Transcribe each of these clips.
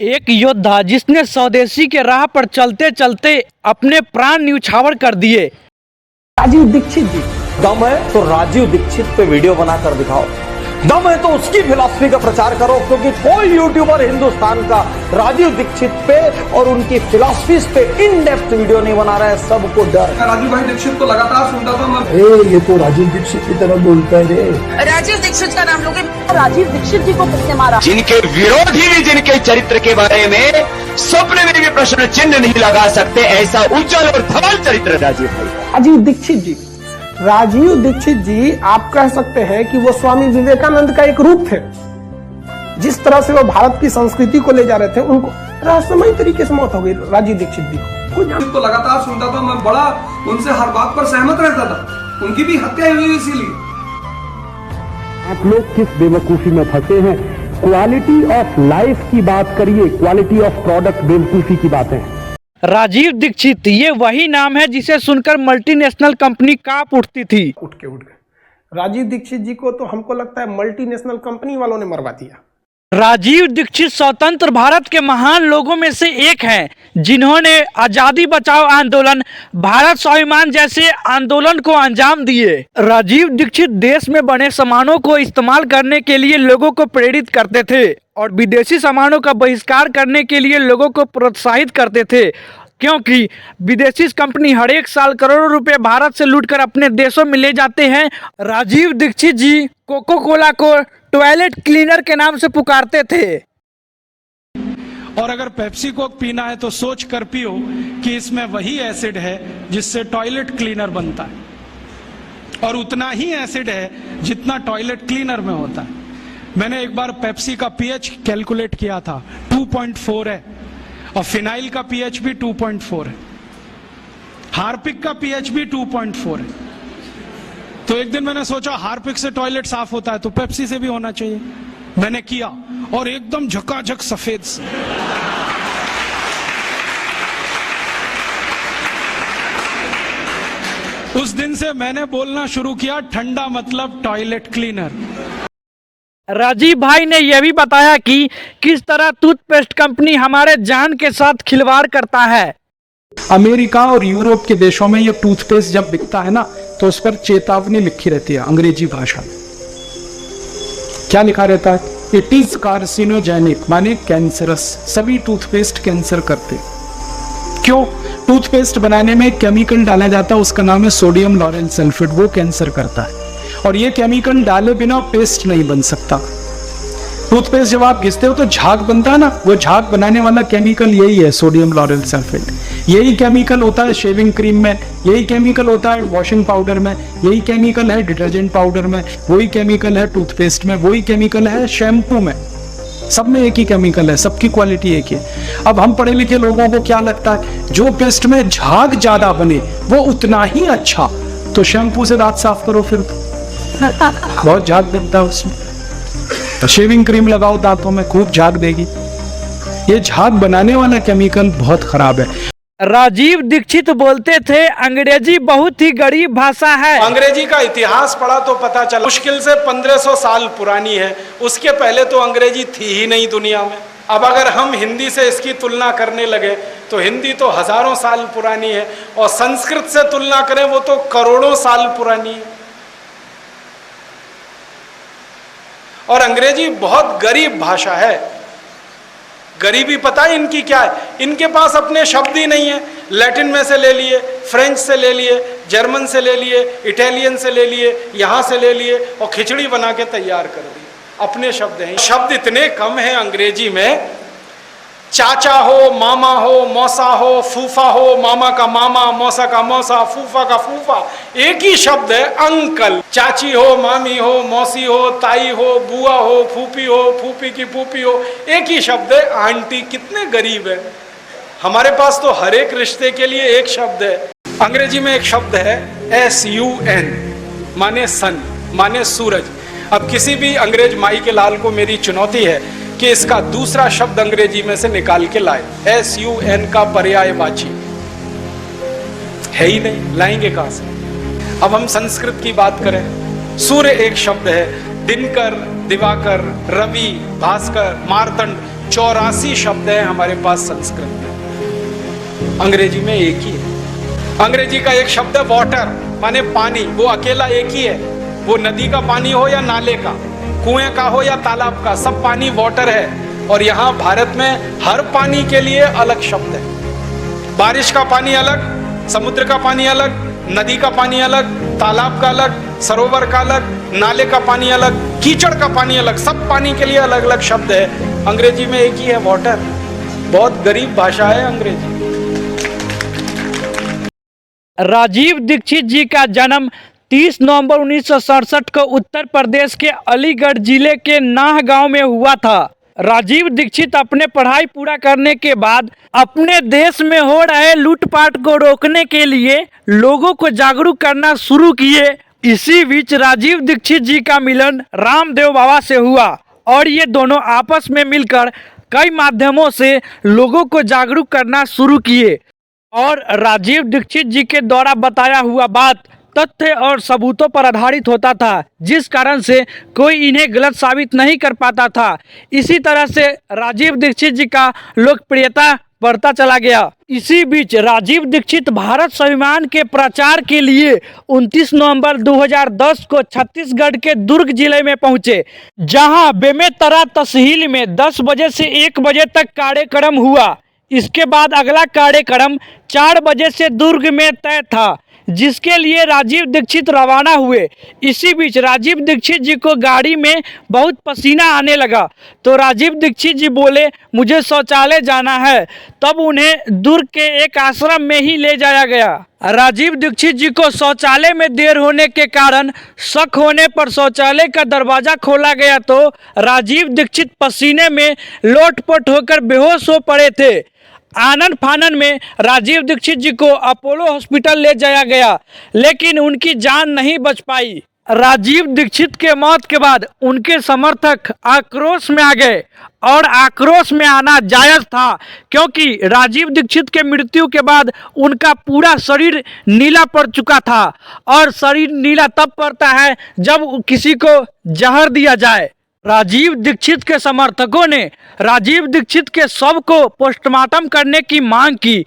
एक योद्धा जिसने स्वदेशी के राह पर चलते चलते अपने प्राण न्यौछावर कर दिए। राजीव दीक्षित जी, दम है तो राजीव दीक्षित पे वीडियो बनाकर दिखाओ, दम है तो उसकी फिलॉसफी का प्रचार करो, क्योंकि कोई यूट्यूबर हिंदुस्तान का राजीव दीक्षित पे और उनकी फिलॉसफी पे इन डेप्थ वीडियो नहीं बना रहा है। सबको डर है। राजीव भाई दीक्षित को लगातार सुनता था मैं। ये तो राजीव दीक्षित की तरह बोलता है रे। राजीव दीक्षित का नाम लोगे। राजीव दीक्षित जी को किसने मारा? जिनके विरोधी भी जिनके चरित्र के बारे में सपने में भी प्रश्न चिन्ह नहीं लगा सकते, ऐसा उज्जवल और धवल चरित्र राजीव भाई। राजीव दीक्षित जी आप कह सकते हैं कि वो स्वामी विवेकानंद का एक रूप थे। जिस तरह से वो भारत की संस्कृति को ले जा रहे थे, उनको रहस्यमय तरीके से मौत हो गई राजीव दीक्षित जी को लगातार सुनता था मैं, बड़ा उनसे हर बात पर सहमत रहता था। उनकी भी हत्या हुई इसीलिए। आप लोग किस बेवकूफी में फंसे हैं? क्वालिटी ऑफ लाइफ की बात करिए, क्वालिटी ऑफ प्रोडक्ट बेवकूफी की बातें हैं। राजीव दीक्षित ये वही नाम है जिसे सुनकर मल्टीनेशनल कंपनी कांप उठती थी। उठ के राजीव दीक्षित जी को तो हमको लगता है मल्टीनेशनल कंपनी वालों ने मरवा दिया। राजीव दीक्षित स्वतंत्र भारत के महान लोगों में से एक हैं, जिन्होंने आजादी बचाओ आंदोलन, भारत स्वाभिमान जैसे आंदोलन को अंजाम दिए। राजीव दीक्षित देश में बने सामानों को इस्तेमाल करने के लिए लोगों को प्रेरित करते थे और विदेशी सामानों का बहिष्कार करने के लिए लोगों को प्रोत्साहित करते थे, क्योंकि विदेशी कंपनी हर एक साल करोड़ों रुपए भारत से लूटकर अपने देशों में ले जाते हैं। राजीव दीक्षित जी कोको कोला को टॉयलेट क्लीनर के नाम से पुकारते थे। और अगर पेप्सी कोक पीना है तो सोच कर पियो कि इसमें वही एसिड है जिससे टॉयलेट क्लीनर बनता है, और उतना ही एसिड है जितना टॉयलेट क्लीनर में होता है। मैंने एक बार पेप्सी का पीएच कैलकुलेट किया था, 2.4 है, और फिनाइल का पीएच भी 2.4 है, हार्पिक का पीएच भी 2.4 है। तो एक दिन मैंने सोचा हार्पिक से टॉयलेट साफ होता है तो पेप्सी से भी होना चाहिए। मैंने किया और एकदम झकाझक सफेद से। उस दिन से मैंने बोलना शुरू किया, ठंडा मतलब टॉयलेट क्लीनर। राजीव भाई ने यह भी बताया कि किस तरह टूथपेस्ट कंपनी हमारे जान के साथ खिलवाड़ करता है। अमेरिका और यूरोप के देशों में ये टूथपेस्ट जब बिकता है ना, तो उस पर चेतावनी लिखी रहती है अंग्रेजी भाषा में। क्या लिखा रहता है? इट इज कार्सिनोजेनिक, माने कैंसरस। सभी टूथपेस्ट कैंसर करते। क्यों? टूथपेस्ट बनाने में केमिकल डाला जाता है, उसका नाम है सोडियम लॉरेल सल्फेट, वो कैंसर करता है। और ये केमिकल डाले बिना पेस्ट नहीं बन सकता। टूथपेस्ट जब आप घिसते हो तो झाग बनता है ना, वो झाग बनाने वाला केमिकल यही है, सोडियम लॉरेल सल्फेट। यही केमिकल होता है शेविंग क्रीम में, यही केमिकल होता है वॉशिंग पाउडर में, यही केमिकल है डिटर्जेंट पाउडर में, वही केमिकल है टूथपेस्ट में, वही केमिकल है शैम्पू में। सब में एक ही केमिकल है, सबकी क्वालिटी एक ही है। अब हम पढ़े लिखे लोगों को क्या लगता है, जो पेस्ट में झाग ज्यादा बने वो उतना ही अच्छा, तो शैम्पू से दांत साफ करो, फिर बहुत झाग बनता है उसमें। तो शेविंग क्रीम लगाओ दांतों में, खूब झाग देगी। ये झाग बनाने वाला केमिकल बहुत खराब है। राजीव दीक्षित बोलते थे अंग्रेजी बहुत ही गरीब भाषा है। अंग्रेजी का इतिहास पढ़ा तो पता चला मुश्किल से 1500 साल पुरानी है। उसके पहले तो अंग्रेजी थी ही नहीं दुनिया में। अब अगर हम हिंदी से इसकी तुलना करने लगे तो हिंदी तो हजारों साल पुरानी है, और संस्कृत से तुलना करें वो तो करोड़ों साल पुरानी है। और अंग्रेजी बहुत गरीब भाषा है। गरीबी पता है इनकी क्या है? इनके पास अपने शब्द ही नहीं है। लैटिन में से ले लिए, फ्रेंच से ले लिए, जर्मन से ले लिए, इटालियन से ले लिए, यहाँ से ले लिए, और खिचड़ी बना के तैयार कर दी। अपने शब्द हैं। शब्द इतने कम हैं अंग्रेजी में, चाचा हो, मामा हो, मौसा हो, फूफा हो, मामा का मामा, मौसा का मौसा, फूफा का फूफा। एक ही शब्द है अंकल। चाची हो, मामी हो, मौसी हो, ताई हो, बुआ हो, फूफी हो, फूफी की फूफी हो, एक ही शब्द है आंटी। कितने गरीब है। हमारे पास तो हर एक रिश्ते के लिए एक शब्द है। अंग्रेजी में एक शब्द है SUN, माने सन, माने सूरज। अब किसी भी अंग्रेज माई के लाल को मेरी चुनौती है कि इसका दूसरा शब्द अंग्रेजी में से निकाल के लाए। SUN का पर्यायवाची है ही नहीं, लाएंगे कहां से? अब हम संस्कृत की बात करें, सूर्य एक शब्द है, दिनकर, दिवाकर, रवि, भास्कर, मार्तंड, 84 शब्द है हमारे पास संस्कृत में, अंग्रेजी में एक ही है। अंग्रेजी का एक शब्द है वाटर, माने पानी, वो अकेला एक ही है। वो नदी का पानी हो या नाले का, कुएं का हो या तालाब का, सब पानी वाटर है। और यहाँ भारत में हर पानी के लिए अलग शब्द है। बारिश का पानी अलग, समुद्र का पानी अलग, नदी का पानी अलग, तालाब का अलग, सरोवर का अलग, नाले का पानी अलग, कीचड़ का पानी अलग, सब पानी के लिए अलग अलग शब्द है। अंग्रेजी में एक ही है वाटर। बहुत गरीब भाषा है अंग्रेजी। राजीव दीक्षित जी का जन्म 30 नवंबर 1967 को उत्तर प्रदेश के अलीगढ़ जिले के नाह गांव में हुआ था। राजीव दीक्षित अपने पढ़ाई पूरा करने के बाद अपने देश में हो रहे लूटपाट को रोकने के लिए लोगों को जागरूक करना शुरू किए। इसी बीच राजीव दीक्षित जी का मिलन रामदेव बाबा से हुआ और ये दोनों आपस में मिलकर कई माध्यमों से लोगों को जागरूक करना शुरू किए। और राजीव दीक्षित जी के द्वारा बताया हुआ बात तथ्य और सबूतों पर आधारित होता था, जिस कारण से कोई इन्हें गलत साबित नहीं कर पाता था। इसी तरह से राजीव दीक्षित जी का लोकप्रियता बढ़ता चला गया। इसी बीच राजीव दीक्षित भारत स्वाभिमान के प्रचार के लिए 29 नवंबर 2010 को छत्तीसगढ़ के दुर्ग जिले में पहुंचे, जहां बेमेतरा तहसील में 10 बजे से 1 बजे तक कार्यक्रम हुआ। इसके बाद अगला कार्यक्रम 4 बजे से दुर्ग में तय था, जिसके लिए राजीव दीक्षित रवाना हुए। इसी बीच राजीव दीक्षित जी को गाड़ी में बहुत पसीना आने लगा, तो राजीव दीक्षित जी बोले मुझे शौचालय जाना है। तब उन्हें दुर्ग के एक आश्रम में ही ले जाया गया। राजीव दीक्षित जी को शौचालय में देर होने के कारण शक होने पर शौचालय का दरवाजा खोला गया, तो राजीव दीक्षित पसीने में लोटपोट होकर बेहोश हो पड़े थे। आनन फानन में राजीव दीक्षित जी को अपोलो हॉस्पिटल ले जाया गया, लेकिन उनकी जान नहीं बच पाई। राजीव दीक्षित के मौत के बाद उनके समर्थक आक्रोश में आ गए, और आक्रोश में आना जायज था, क्योंकि राजीव दीक्षित के मृत्यु के बाद उनका पूरा शरीर नीला पड़ चुका था। और शरीर नीला तब पड़ता है जब किसी को जहर दिया जाए। राजीव दीक्षित के समर्थकों ने राजीव दीक्षित के शव को पोस्टमार्टम करने की मांग की,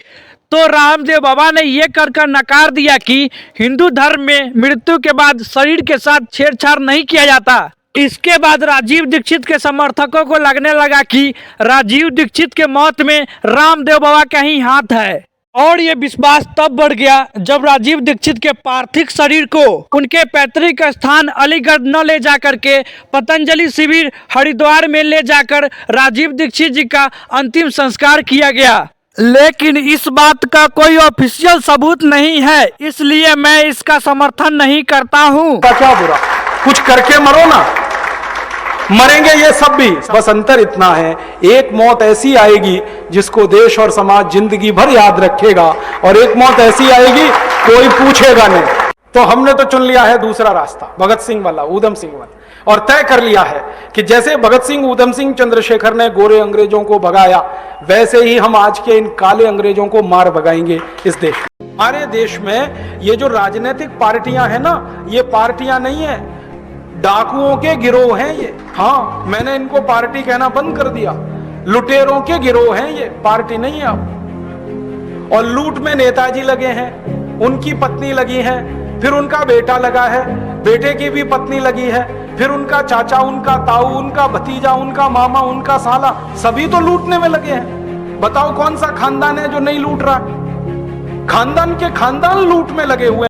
तो रामदेव बाबा ने यह कर नकार दिया कि हिंदू धर्म में मृत्यु के बाद शरीर के साथ छेड़छाड़ नहीं किया जाता। इसके बाद राजीव दीक्षित के समर्थकों को लगने लगा कि राजीव दीक्षित के मौत में रामदेव बाबा का ही हाथ है, और ये विश्वास तब बढ़ गया जब राजीव दीक्षित के पार्थिव शरीर को उनके पैतृक स्थान अलीगढ़ न ले जाकर के पतंजलि शिविर हरिद्वार में ले जाकर राजीव दीक्षित जी का अंतिम संस्कार किया गया। लेकिन इस बात का कोई ऑफिशियल सबूत नहीं है, इसलिए मैं इसका समर्थन नहीं करता हूँ। क्या बुरा, कुछ करके मरो ना, मरेंगे ये सब भी, बस अंतर इतना है, एक मौत ऐसी आएगी जिसको देश और समाज जिंदगी भर याद रखेगा, और एक मौत ऐसी आएगी कोई पूछेगा नहीं। तो हमने तो चुन लिया है दूसरा रास्ता, भगत सिंह वाला, ऊधम सिंह वाला, और तय कर लिया है कि जैसे भगत सिंह, ऊधम सिंह, चंद्रशेखर ने गोरे अंग्रेजों को भगाया, वैसे ही हम आज के इन काले अंग्रेजों को मार भगाएंगे इस देश में। हमारे देश में ये जो राजनीतिक पार्टियां हैं ना, ये पार्टियां नहीं है, डाकुओं के गिरोह हैं ये। हाँ, मैंने इनको पार्टी कहना बंद कर दिया, लुटेरों के गिरोह हैं ये, पार्टी नहीं है अब। और लूट में नेताजी लगे हैं, उनकी पत्नी लगी है, फिर उनका बेटा लगा है, बेटे की भी पत्नी लगी है, फिर उनका चाचा, उनका ताऊ, उनका भतीजा, उनका मामा, उनका साला, सभी तो लूटने में लगे हैं। बताओ कौन सा खानदान है जो नहीं लूट रहा? खानदान के खानदान लूट में लगे हुए।